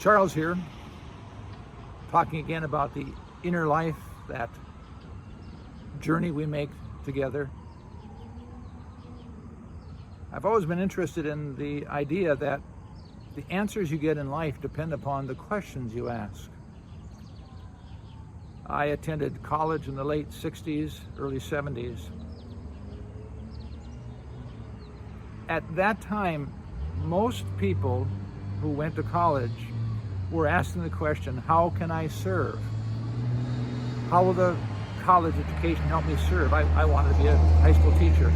Charles here, talking again about the inner life, that journey we make together. I've always been interested in the idea that the answers you get in life depend upon the questions you ask. I attended college in the late 60s, early 70s. At that time, most people who went to college were asking the question, how can I serve? How will the college education help me serve? I wanted to be a high school teacher.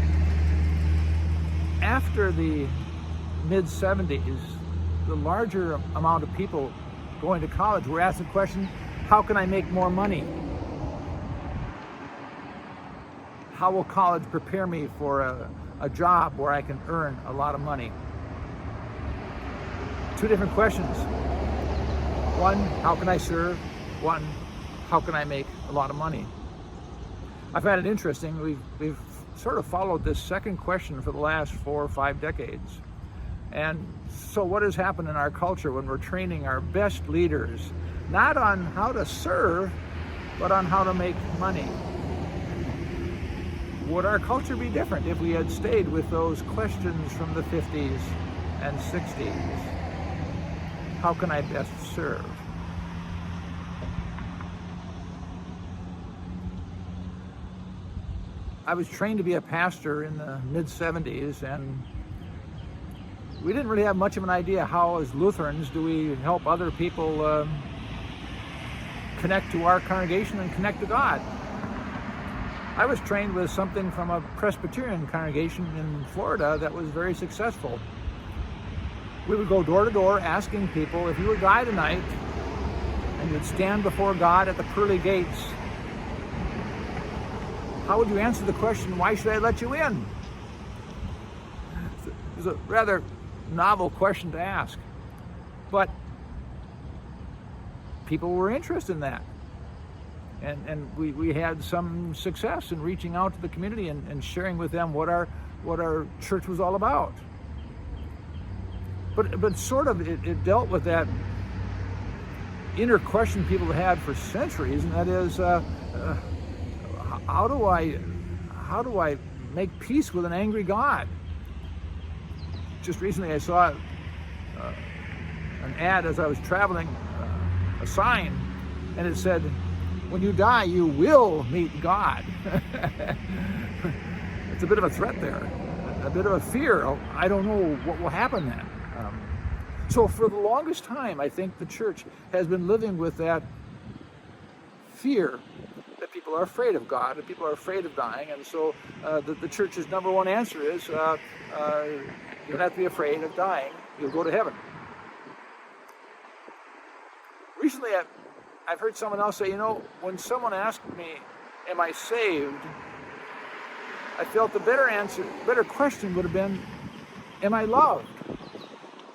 After the mid-70s, the larger amount of people going to college were asking the question, how can I make more money? How will college prepare me for a job where I can earn a lot of money? Two different questions. One, how can I serve? One, how can I make a lot of money? I find it interesting. We've sort of followed this second question for the last 4 or 5 decades. And so what has happened in our culture when we're training our best leaders, not on how to serve, but on how to make money? Would our culture be different if we had stayed with those questions from the 50s and 60s? How can I best serve? I was trained to be a pastor in the mid-70s, and we didn't really have much of an idea how, as Lutherans, do we help other people connect to our congregation and connect to God. I was trained with something from a Presbyterian congregation in Florida that was very successful. We would go door to door asking people, if you would die tonight and you'd stand before God at the pearly gates, how would you answer the question, why should I let you in? It's a rather novel question to ask, but people were interested in that. And we had some success in reaching out to the community and sharing with them what our church was all about. But sort of it dealt with that inner question people have had for centuries, and that is, how do I make peace with an angry God? Just recently I saw an ad as I was traveling, a sign, and it said, when you die, you will meet God. It's a bit of a threat there, a bit of a fear. I don't know what will happen then. So for the longest time, I think the church has been living with that fear that people are afraid of God and people are afraid of dying. And so the church's number one answer is, you don't have to be afraid of dying. You'll go to heaven. Recently, I've heard someone else say, when someone asked me, am I saved? I felt the better question would have been, am I loved?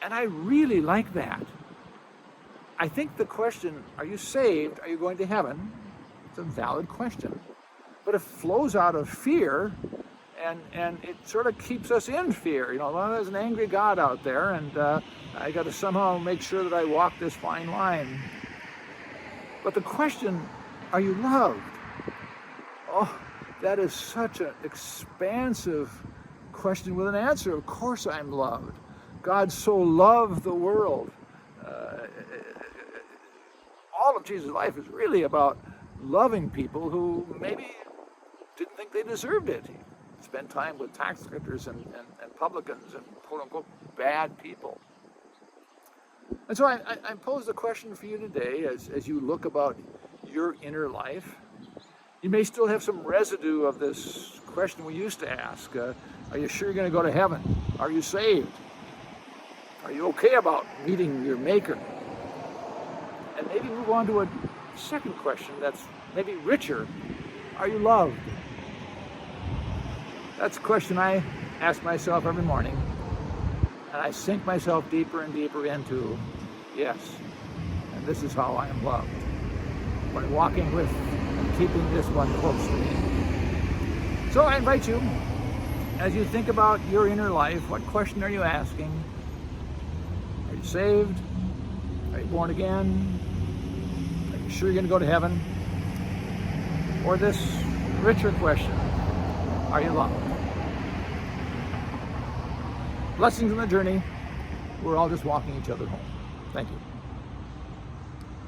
And I really like that. I think the question, are you saved? Are you going to heaven? It's a valid question. But it flows out of fear, and it sort of keeps us in fear. Well, there's an angry God out there, and I got to somehow make sure that I walk this fine line. But the question, are you loved? Oh, that is such an expansive question with an answer. Of course I'm loved. God so loved the world. All of Jesus' life is really about loving people who maybe didn't think they deserved it. He spent time with tax collectors and publicans and quote-unquote bad people. And so I pose the question for you today as you look about your inner life. You may still have some residue of this question we used to ask. Are you sure you're going to go to heaven? Are you saved? Are you okay about meeting your Maker? And maybe move on to a second question that's maybe richer. Are you loved? That's a question I ask myself every morning. And I sink myself deeper and deeper into, yes, and this is how I am loved. By walking with and keeping this one close to me. So I invite you, as you think about your inner life, what question are you asking? Are you saved? Are you born again? Are you sure you're going to go to heaven? Or this richer question, are you loved? Blessings in the journey. We're all just walking each other home. Thank you.